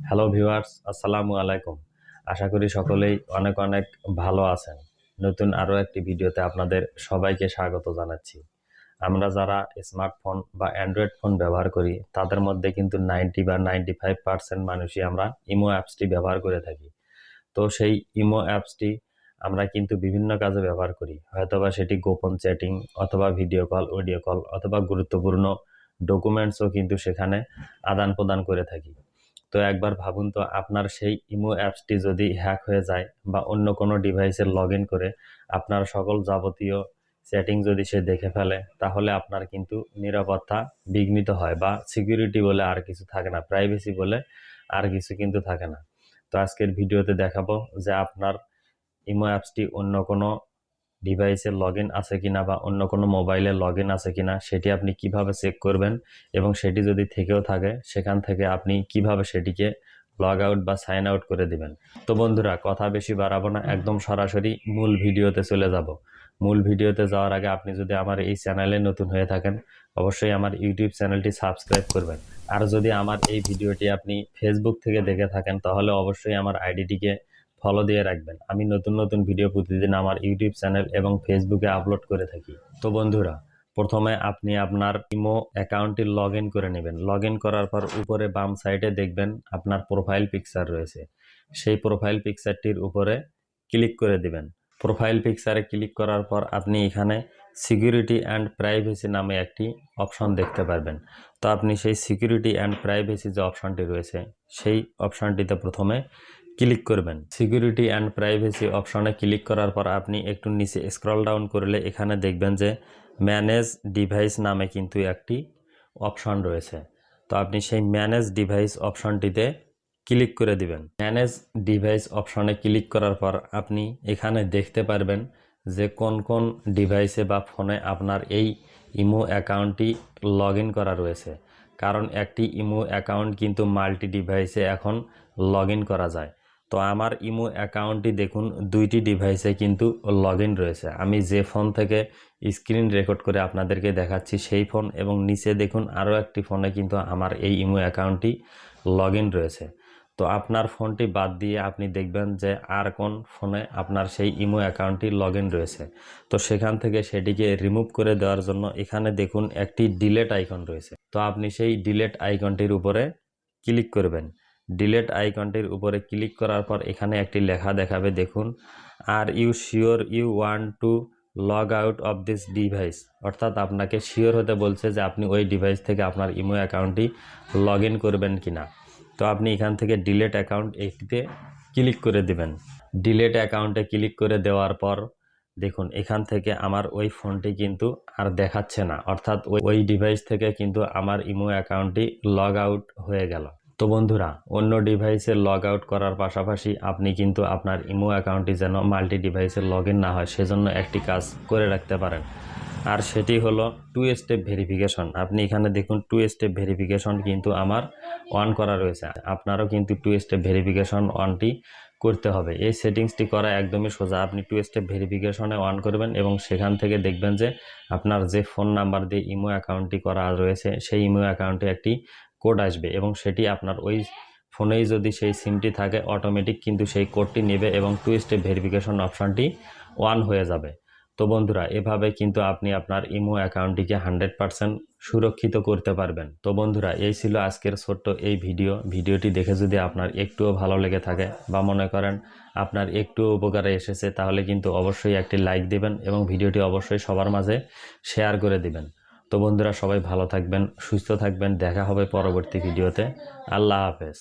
Hello viewers, আসসালামু আলাইকুম। আশা করি সকলেই অনেক অনেক ভালো আছেন। নতুন আরও একটি ভিডিওতে আপনাদের সবাইকে স্বাগত জানাচ্ছি। আমরা যারা স্মার্টফোন বা অ্যান্ড্রয়েড ফোন ব্যবহার করি তাদের মধ্যে কিন্তু 90 বা 95% মানুষই আমরা ইমো অ্যাপসটি ব্যবহার করে থাকি। তো সেই ইমো অ্যাপসটি আমরা কিন্তু বিভিন্ন কাজে ব্যবহার করি, হয়তোবা সেটি গোপন চ্যাটিং অথবা ভিডিও কল, অডিও কল অথবা গুরুত্বপূর্ণ ডকুমেন্টসও কিন্তু সেখানে আদান প্রদান করে থাকি। তো একবার ভাবুন তো, আপনার সেই ইমো অ্যাপসটি যদি হ্যাক হয়ে যায় বা অন্য কোনো ডিভাইসে লগ ইন করে আপনার সকল যাবতীয় সেটিং যদি সে দেখে ফেলে, তাহলে আপনার কিন্তু নিরাপত্তা বিঘ্নিত হয় বা সিকিউরিটি বলে আর কিছু থাকে না, প্রাইভেসি বলে আর কিছু কিন্তু থাকে না। তো আজকের ভিডিওতে দেখাবো যে আপনার ইমো অ্যাপসটি অন্য কোনো ডিভাইসে লগ ইন আছে কিনা বা অন্য কোনো মোবাইলে লগ ইন আছে কিনা সেটি আপনি কিভাবে চেক করবেন, এবং সেটি যদি থেকেও থাকে সেখান থেকে আপনি কিভাবে সেটিকে লগ আউট বা সাইন আউট করে দিবেন। তো বন্ধুরা, কথা বেশি বাড়াবো না, একদম সরাসরি মূল ভিডিওতে চলে যাব। মূল ভিডিওতে যাওয়ার আগে আপনি যদি আমার এই চ্যানেলে নতুন হয়ে থাকেন, অবশ্যই আমার ইউটিউব চ্যানেলটি সাবস্ক্রাইব করবেন। আর যদি আমার এই ভিডিওটি আপনি ফেসবুক থেকে দেখে থাকেন তাহলে অবশ্যই আমার আইডিটিকে ফলো দিয়ে রাখবেন। আমি নতুন নতুন ভিডিও প্রতিদিন আমার ইউটিউব চ্যানেল এবং ফেসবুকে আপলোড করে থাকি। তো বন্ধুরা, প্রথমে আপনি আপনার ইমো অ্যাকাউন্টটি লগ ইন করে নেবেন। লগ ইন করার পর উপরে বাম সাইডে দেখবেন আপনার প্রোফাইল পিকচার রয়েছে। সেই প্রোফাইল পিকচারটির উপরে ক্লিক করে দিবেন। প্রোফাইল পিকচারে ক্লিক করার পর আপনি এখানে সিকিউরিটি অ্যান্ড প্রাইভেসি নামে একটি অপশন দেখতে পারবেন। তো আপনি সেই সিকিউরিটি অ্যান্ড প্রাইভেসি যে অপশনটি রয়েছে সেই অপশনটিতে প্রথমে ক্লিক করবেন। সিকিউরিটি অ্যান্ড প্রাইভেসি অপশনে ক্লিক করার পর আপনি একটু নিচে স্ক্রল ডাউন করলে এখানে দেখবেন যে ম্যানেজ ডিভাইস নামে কিন্তু একটি অপশন রয়েছে। তো আপনি সেই ম্যানেজ ডিভাইস অপশনটিতে ক্লিক করে দিবেন। ম্যানেজ ডিভাইস অপশনে ক্লিক করার পর আপনি এখানে দেখতে পারবেন যে কোন কোন ডিভাইসে বা ফোনে আপনার এই ইমো অ্যাকাউন্টটি লগ ইন করা রয়েছে। কারণ একটি ইমো অ্যাকাউন্ট কিন্তু মাল্টি ডিভাইসে এখন লগ ইন করা যায়। তো আমার ইমো অ্যাকাউন্টটি দেখুন দুইটি ডিভাইসে কিন্তু লগ ইন রয়েছে। আমি যে ফোন থেকে স্ক্রিন রেকর্ড করে আপনাদেরকে দেখাচ্ছি সেই ফোন, এবং নিচে দেখুন আরও একটি ফোনে কিন্তু আমার এই ইমো অ্যাকাউন্টটি লগ ইন রয়েছে। তো আপনার ফোনটি বাদ দিয়ে আপনি দেখবেন যে আর কোন ফোনে আপনার সেই ইমো অ্যাকাউন্টটি লগ ইন রয়েছে। তো সেখান থেকে সেটিকে রিমুভ করে দেওয়ার জন্য এখানে দেখুন একটি ডিলেট আইকন রয়েছে। তো আপনি সেই ডিলেট আইকনটির উপরে ক্লিক করবেন। ডিলেট আইকনটির উপরে ক্লিক করার পর এখানে একটি লেখা দেখাবে, দেখুন, are you sure you want to log out of this device. অর্থাৎ আপনাকে শিওর হতে বলছে যে আপনি ওই ডিভাইস থেকে আপনার ইমো অ্যাকাউন্টটি লগ ইন করবেন কিনা। তো আপনি এখান থেকে ডিলেট অ্যাকাউন্ট এটিতে ক্লিক করে দিবেন। ডিলেট অ্যাকাউন্টে ক্লিক করে দেওয়ার পর দেখুন এখান থেকে আমার ওই ফোনটি কিন্তু আর দেখাচ্ছে না, অর্থাৎ ওই ডিভাইস থেকে কিন্তু আমার ইমো অ্যাকাউন্টটি লগ আউট হয়ে গেল। তো বন্ধুরা, অন্য ডিভাইসে লগ আউট করার পাশাপাশি আপনি কিন্তু আপনার ইমো অ্যাকাউন্টটি যেন মাল্টি ডিভাইসে লগ ইন না হয় সেজন্য একটি কাজ করে রাখতে পারেন, আর সেটি হলো 2 স্টেপ ভেরিফিকেশন। আপনি এখানে দেখুন 2 স্টেপ ভেরিফিকেশন কিন্তু আমার অন করা রয়েছে। আপনারও কিন্তু 2 স্টেপ ভেরিফিকেশন অনটি করতে হবে। এই সেটিংসটি করা একদমই সোজা। আপনি 2 স্টেপ ভেরিফিকেশনে অন করবেন এবং সেখান থেকে দেখবেন যে আপনার যে ফোন নাম্বার দিয়ে ইমো অ্যাকাউন্টটি করা রয়েছে সেই ইমো অ্যাকাউন্টে একটি কোড আসবে, এবং সেটি আপনার ওই ফোনেই যদি সেই সিমটি থাকে অটোমেটিক কিন্তু সেই কোডটি নেবে এবং 2 স্টেপ ভেরিফিকেশন অপশনটি অন হয়ে যাবে। তো বন্ধুরা, এভাবে কিন্তু আপনি আপনার ইমো অ্যাকাউন্টটিকে 100% সুরক্ষিত করতে পারবেন। তো বন্ধুরা, এই ছিল আজকের ছোট্ট এই ভিডিওটি দেখে যদি আপনার একটুও ভালো লেগে থাকে বা মনে করেন আপনার একটুও উপকারে এসেছে, তাহলে কিন্তু অবশ্যই একটি লাইক দিবেন এবং ভিডিওটি অবশ্যই সবার মাঝে শেয়ার করে দিবেন। তো বন্ধুরা, সবাই ভালো থাকবেন, সুস্থ থাকবেন, দেখা হবে পরবর্তী ভিডিওতে। আল্লাহ হাফেজ।